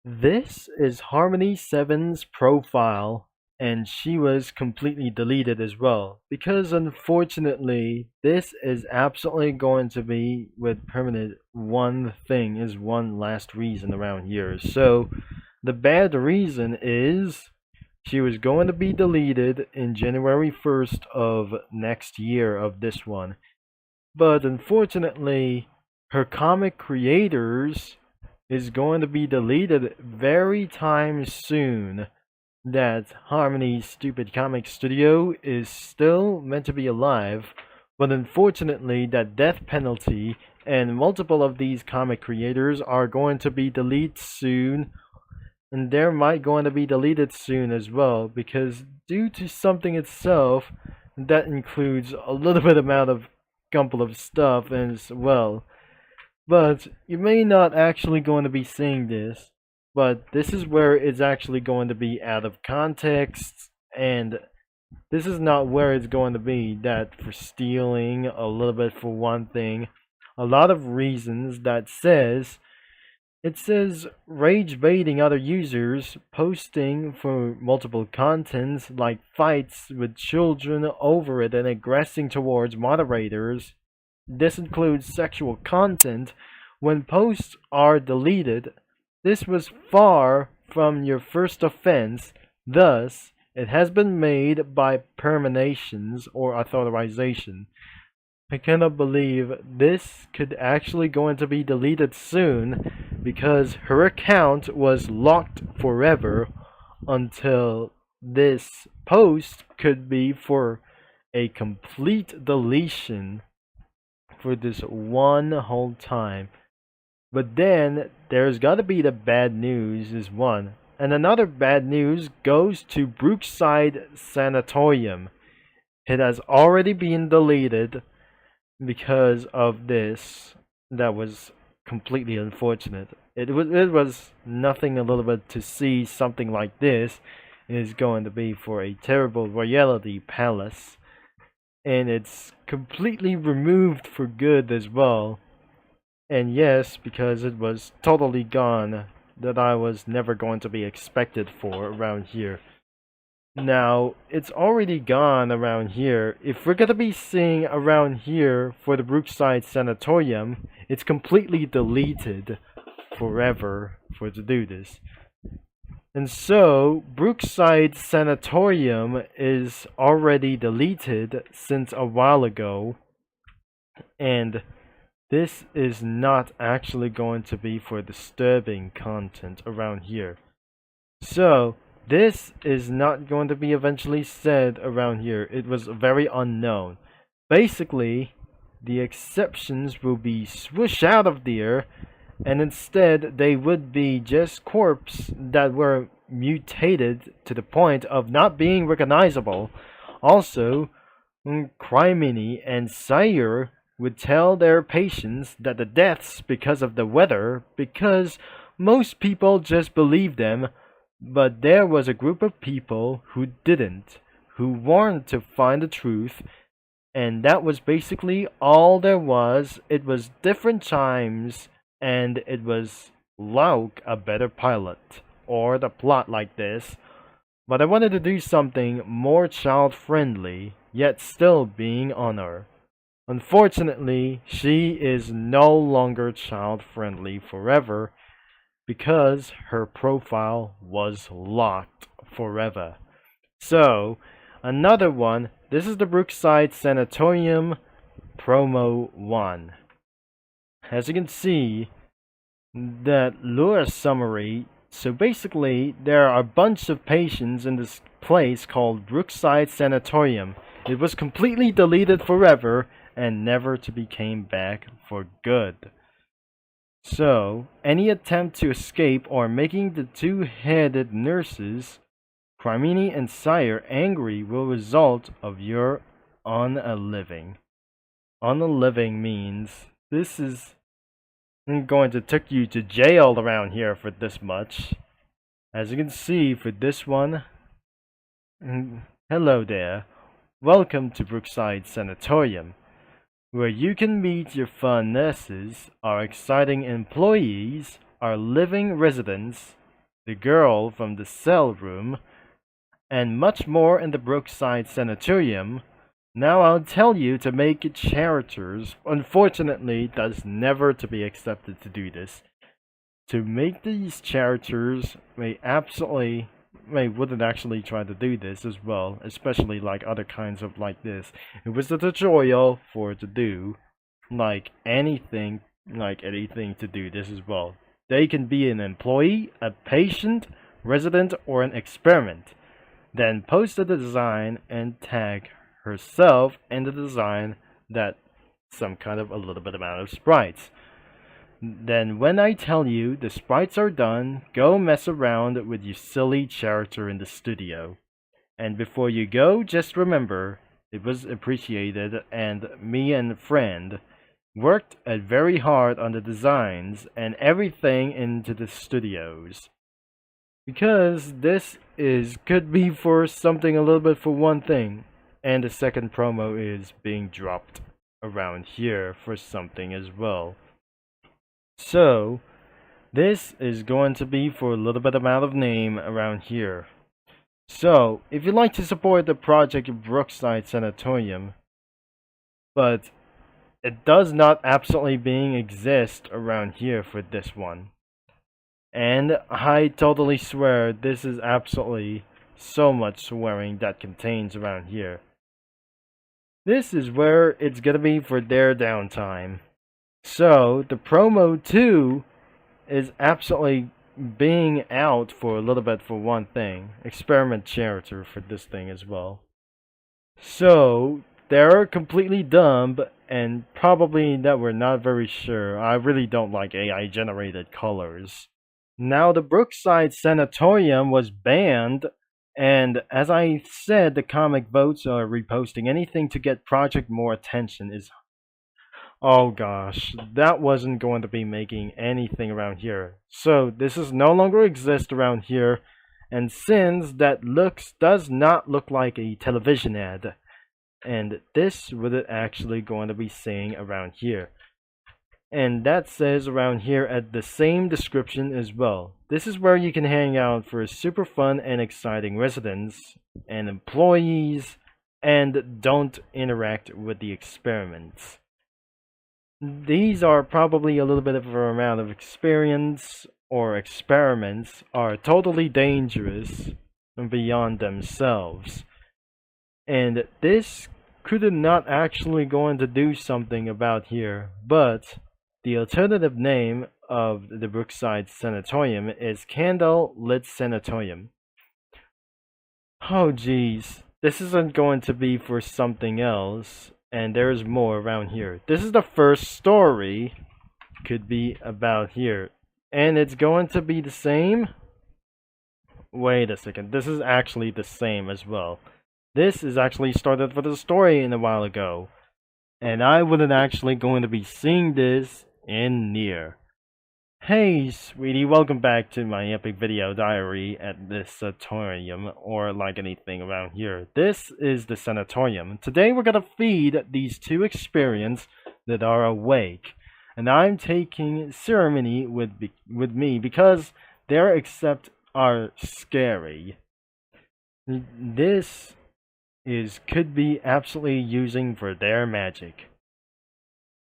This is Harmony Seven's profile, and she was completely deleted as well. Because unfortunately, this is absolutely going to be with permanent one thing is one last reason around here. So the bad reason is she was going to be deleted in January 1st of next year of this one. But unfortunately, her comic creators is going to be deleted very time soon. That Harmony's stupid comic studio is still meant to be alive, but unfortunately that death penalty and multiple of these comic creators are going to be deleted soon, and they might going to be deleted soon as well, because due to something itself that includes a little bit amount of couple of stuff as well. But you may not actually going to be seeing this, but this is where it's actually going to be out of context, and this is not where it's going to be that for stealing a little bit for one thing. A lot of reasons that it says rage baiting other users, posting for multiple contents like fights with children over it and aggressing towards moderators. This includes sexual content. When posts are deleted, this was far from your first offense, thus, it has been made by perminations or authorization. I cannot believe this could actually going to be deleted soon because her account was locked forever until this post could be for a complete deletion for this one whole time. But then there's got to be the bad news is one. And another bad news goes to Brookside Sanatorium. It has already been deleted because of this. That was completely unfortunate. It was nothing a little bit to see something like this is going to be for a terrible royalty palace, and it's completely removed for good as well. And yes, because it was totally gone, that I was never going to be expected for around here. Now, it's already gone around here. If we're gonna be seeing around here for the Brookside Sanatorium, it's completely deleted forever for to do this. And so, Brookside Sanatorium is already deleted since a while ago, and this is not actually going to be for disturbing content around here. So, this is not going to be eventually said around here. It was very unknown. Basically, the exceptions will be swooshed out of there, and instead they would be just corpses that were mutated to the point of not being recognizable. Also, Crimini and Sire would tell their patients that the deaths because of the weather, because most people just believe them, but there was a group of people who didn't, who wanted to find the truth, and that was basically all there was. It was different times, and it was like a better pilot, or the plot like this. But I wanted to do something more child-friendly, yet still being honor. Unfortunately, she is no longer child-friendly forever because her profile was locked forever. So, another one. This is the Brookside Sanatorium Promo 1. As you can see, that lure summary. So basically, there are a bunch of patients in this place called Brookside Sanatorium. It was completely deleted forever and never to be came back for good. So, any attempt to escape or making the two-headed nurses, Crimini and Sire, angry will result of your on a living. On a living means this is going to take you to jail around here for this much. As you can see for this one, hello there. Welcome to Brookside Sanatorium, where you can meet your fun nurses, our exciting employees, our living residents, the girl from the cell room, and much more in the Brookside Sanatorium. Now I'll tell you to make characters. Unfortunately, that's never to be accepted to do this. To make these characters, wouldn't actually try to do this as well, especially like other kinds of like this. It was a tutorial for to do anything to do this as well. They can be an employee, a patient, resident, or an experiment. Then post the design and tag herself and the design that some kind of a little bit amount of sprites. Then when I tell you the sprites are done, go mess around with your silly character in the studio. And before you go, just remember, it was appreciated and me and friend worked very hard on the designs and everything into the studios. Because this could be for something a little bit for one thing. And the second promo is being dropped around here for something as well. So, this is going to be for a little bit amount of name around here. So, if you'd like to support the project Brookside Sanatorium, but it does not absolutely being exist around here for this one. And I totally swear this is absolutely so much swearing that contains around here. This is where it's gonna be for their downtime. So, the promo 2 is absolutely being out for a little bit for one thing. Experiment character for this thing as well. So, they're completely dumb and probably that we're not very sure. I really don't like AI generated colors. Now, the Brookside Sanatorium was banned, and as I said, the comic votes are reposting anything to get project more attention is... Oh gosh, that wasn't going to be making anything around here. So this is no longer exist around here, and since that does not look like a television ad, and this would actually going to be saying around here. And that says around here at the same description as well. This is where you can hang out for super fun and exciting residents and employees, and don't interact with the experiments. These are probably a little bit of an amount of experience or experiments are totally dangerous beyond themselves. And this could not actually going to do something about here, but the alternative name of the Brookside Sanatorium is Candle Lit Sanatorium. Oh geez, this isn't going to be for something else. And there's more around here. This is the first story. Could be about here. And it's going to be the same? Wait a second. This is actually the same as well. This is actually started for the story in a while ago. And I wouldn't actually going to be seeing this in near. Hey sweetie, welcome back to my epic video diary at this sanatorium, or like anything around here. This is the sanatorium. Today we're gonna feed these two experients that are awake. And I'm taking ceremony with me because their accept are scary. This could be absolutely using for their magic.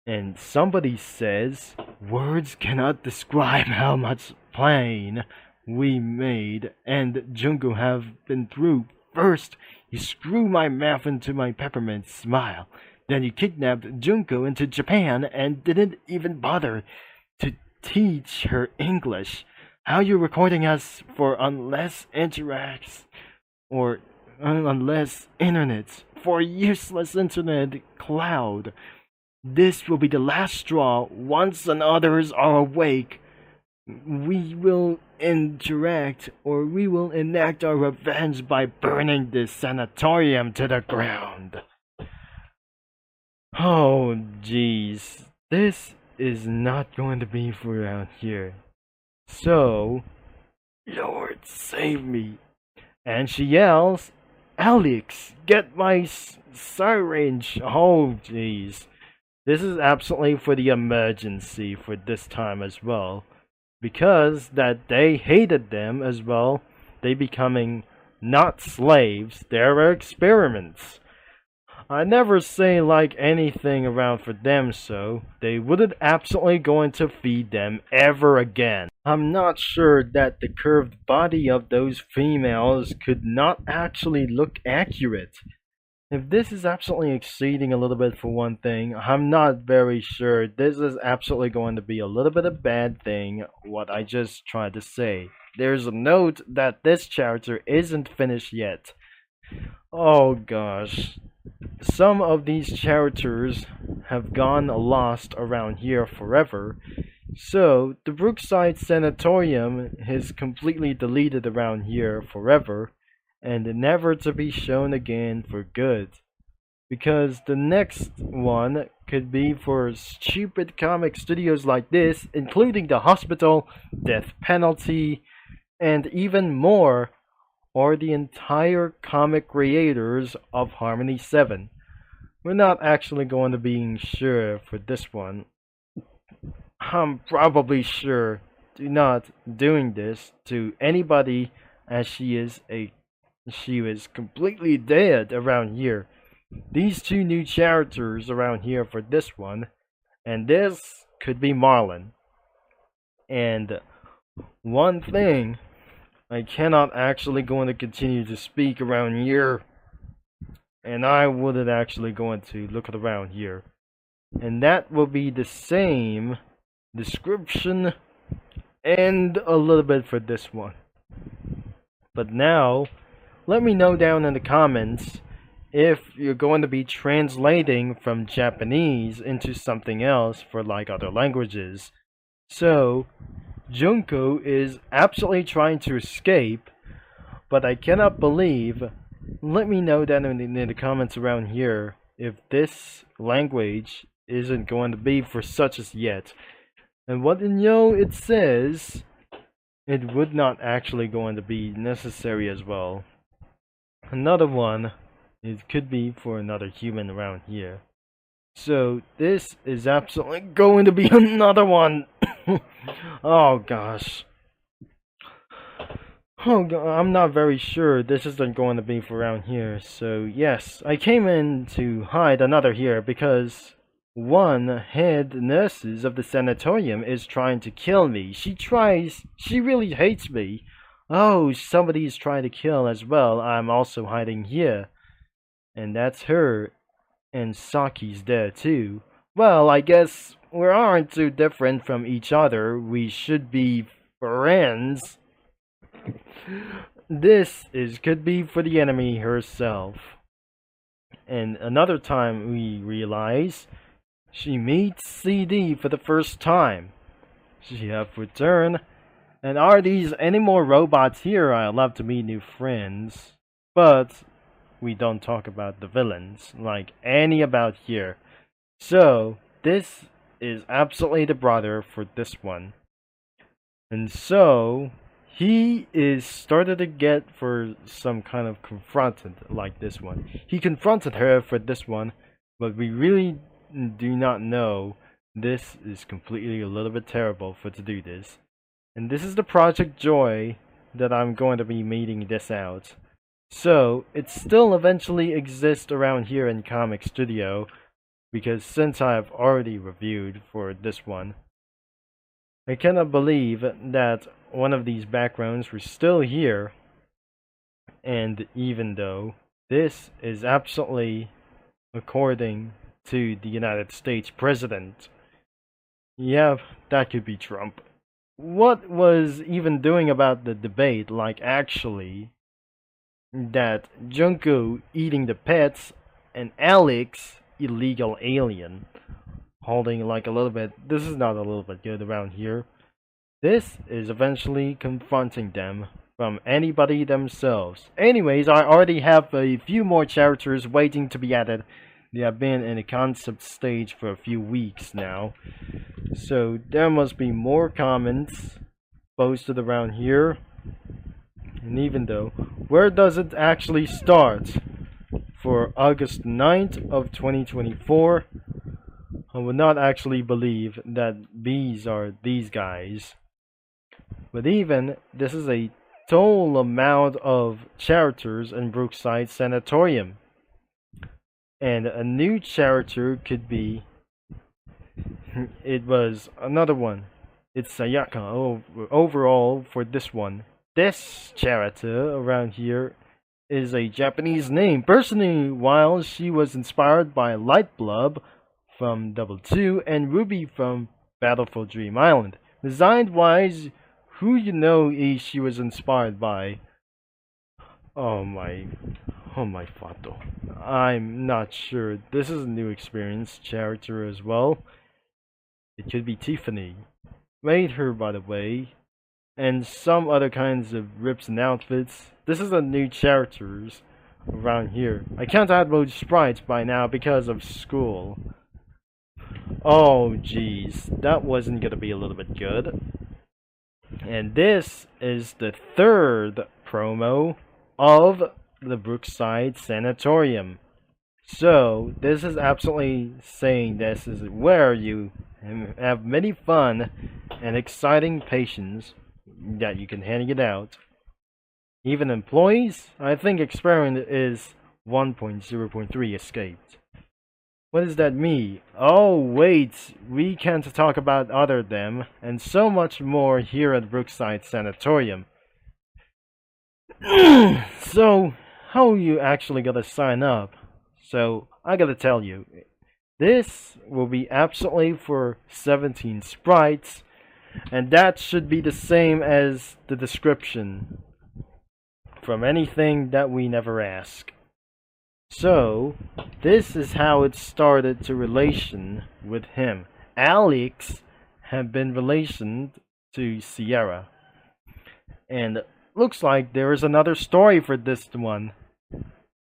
And somebody says, words cannot describe how much pain we made and Junko have been through. First, you screw my mouth into my peppermint smile. Then you kidnapped Junko into Japan and didn't even bother to teach her English. How you recording us for unless interacts or unless internet for useless internet cloud. This will be the last straw. Once and others are awake, we will interact or we will enact our revenge by burning this sanatorium to the ground. Oh jeez, this is not going to be for around here. So, Lord save me. And she yells, Alex, get my syringe. Oh jeez. This is absolutely for the emergency for this time as well. because that they hated them as well. They becoming not slaves, they were experiments. I never say like anything around for them, so they wouldn't absolutely going to feed them ever again. I'm not sure that the curved body of those females could not actually look accurate. If this is absolutely exceeding a little bit for one thing, I'm not very sure this is absolutely going to be a little bit of bad thing, what I just tried to say. There's a note that this chapter isn't finished yet. Oh gosh. Some of these characters have gone lost around here forever, so the Brookside Sanatorium is completely deleted around here forever, and never to be shown again for good. Because the next one could be for stupid comic studios like this, including the hospital, death penalty, and even more, or the entire comic creators of Harmony 7. We're not actually going to be sure for this one. I'm probably sure do not doing this to anybody, as she was completely dead around here. These two new characters around here for this one, and this could be Marlon. And one thing, I cannot actually going to continue to speak around here, and I wouldn't actually going to look around here. And that will be the same description and a little bit for this one. But now, let me know down in the comments if you're going to be translating from Japanese into something else for like other languages. So, Junko is absolutely trying to escape, but I cannot believe. Let me know down in the comments around here if this language isn't going to be for such as yet. And what in yo it says, it would not actually going to be necessary as well. Another one, it could be for another human around here. So this is absolutely going to be another one. Oh gosh. Oh god, I'm not very sure this isn't going to be for around here. So yes, I came in to hide another here because one head nurses of the sanatorium is trying to kill me. She really hates me. Oh, somebody's trying to kill as well. I'm also hiding here. And that's her. And Saki's there too. Well, I guess we aren't too different from each other. We should be friends. This could be for the enemy herself. And another time we realize she meets CD for the first time. She have returned. And are these any more robots here? I love to meet new friends. But we don't talk about the villains like any about here. So this is absolutely the brother for this one. And so he is started to get for some kind of confronted like this one. He confronted her for this one, but we really do not know. This is completely a little bit terrible for to do this. And this is the Project Joy that I'm going to be meeting this out. So it still eventually exists around here in Comic Studio, because since I've already reviewed for this one, I cannot believe that one of these backgrounds were still here. And even though this is absolutely according to the United States President, yeah, that could be Trump. What was even doing about the debate, like actually, that Junko eating the pets and Alex illegal alien holding like a little bit. This is not a little bit good around here. This is eventually confronting them from anybody themselves. Anyways, I already have a few more characters waiting to be added. They have been in the concept stage for a few weeks now, so there must be more comments posted around here. And even though, where does it actually start? For August 9th of 2024, I would not actually believe that these are these guys. But even this is a total amount of characters in Brookside Sanatorium. And a new character could be, it was another one. It's Sayaka overall for this one. This character around here is a Japanese name. Personally, while she was inspired by Lightbulb from Double 2 and Ruby from Battle for Dream Island. Design wise, who you know she was inspired by? Oh my Fato. I'm not sure. This is a new experience character as well. It could be Tiffany. Made her, by the way. And some other kinds of rips and outfits. This is a new characters around here. I can't add more sprites by now because of school. Oh jeez, that wasn't gonna be a little bit good. And this is the third promo of the Brookside Sanatorium. So, this is absolutely saying this is where you have many fun and exciting patients that you can hang it out. Even employees, I think experiment is 1.0.3 escaped. What does that mean? Oh wait, we can't talk about other them, and so much more here at Brookside Sanatorium. So, how you actually gotta sign up? So, I gotta tell you, this will be absolutely for 17 sprites, and that should be the same as the description from anything that we never ask. So, this is how it started to relation with him. Alex had been relationed to Sierra. And looks like there is another story for this one.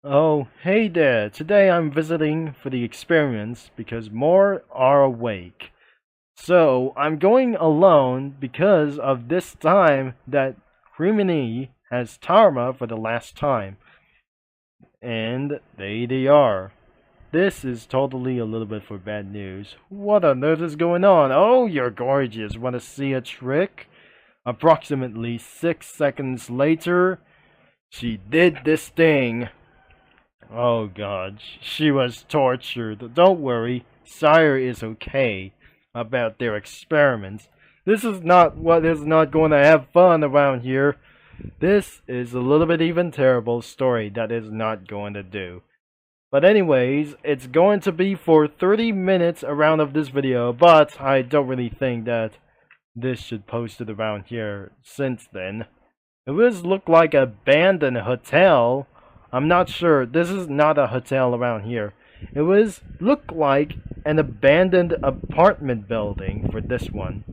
Oh, hey there. Today I'm visiting for the experience because more are awake. So, I'm going alone because of this time that Crimini has Tarma for the last time. And they are. This is totally a little bit for bad news. What on earth is going on? Oh, you're gorgeous. Want to see a trick? Approximately 6 seconds later, she did this thing. Oh god, she was tortured. Don't worry, Sire is okay about their experiments. This is not what is not going to have fun around here. This is a little bit even terrible story that is not going to do. But anyways, it's going to be for 30 minutes around of this video, but I don't really think that this should post it around here since then. It was look like an abandoned hotel. I'm not sure. This is not a hotel around here. It was look like an abandoned apartment building for this one.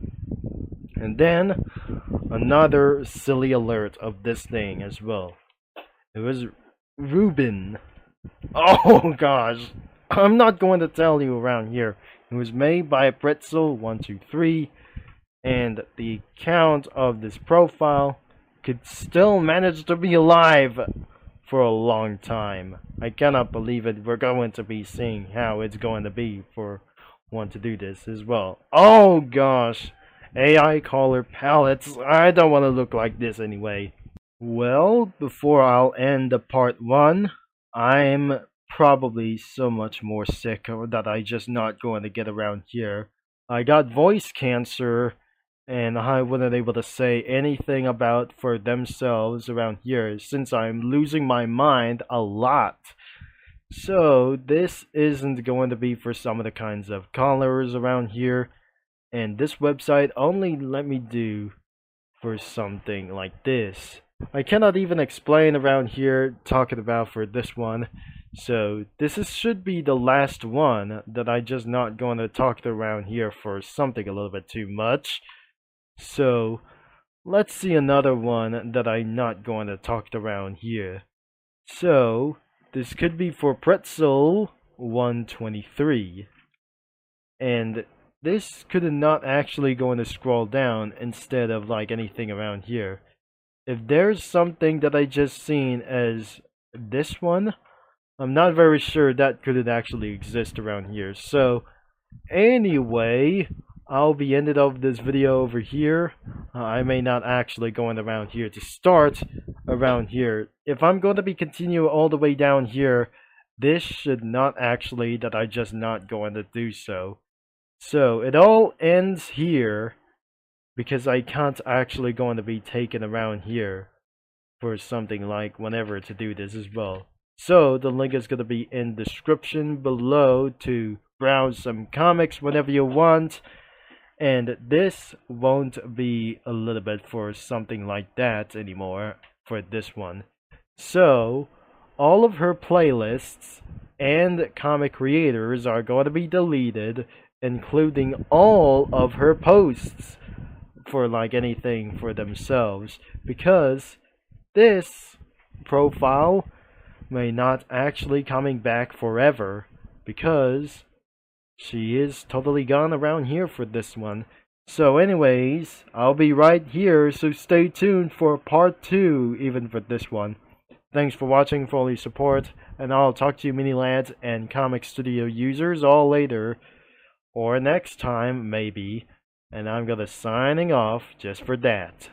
And then another silly alert of this thing as well. It was Reuben. Oh gosh, I'm not going to tell you around here. It was made by Pretzel123, and the account of this profile could still manage to be alive for a long time. I cannot believe it. We're going to be seeing how it's going to be for one to do this as well. Oh gosh. AI color palettes. I don't want to look like this anyway. Well, before I'll end the part 1, I'm probably so much more sick that I just not going to get around here. I got voice cancer and I wasn't able to say anything about for themselves around here since I'm losing my mind a lot. So this isn't going to be for some of the kinds of colors around here. And this website only let me do for something like this. I cannot even explain around here talking about for this one. So this should be the last one that I just not going to talk around here for something a little bit too much. So let's see another one that I'm not going to talk around here. So this could be for Pretzel123. And this could not actually going to scroll down instead of like anything around here. If there's something that I just seen as this one, I'm not very sure that could actually exist around here. So anyway, I'll be ending of this video over here. I may not actually going around here to start around here. If I'm going to be continue all the way down here, this should not actually that I just not going to do so. So it all ends here because I can't actually going to be taken around here for something like whenever to do this as well. So the link is going to be in description below to browse some comics whenever you want. And this won't be a little bit for something like that anymore for this one. So all of her playlists and comic creators are going to be deleted, including all of her posts for like anything for themselves, because this profile may not actually coming back forever, because she is totally gone around here for this one. So anyways, I'll be right here, so stay tuned for part 2 even for this one. Thanks for watching, for all your support, and I'll talk to you mini lads and comic studio users all later, or next time maybe, and I'm gonna signing off just for that.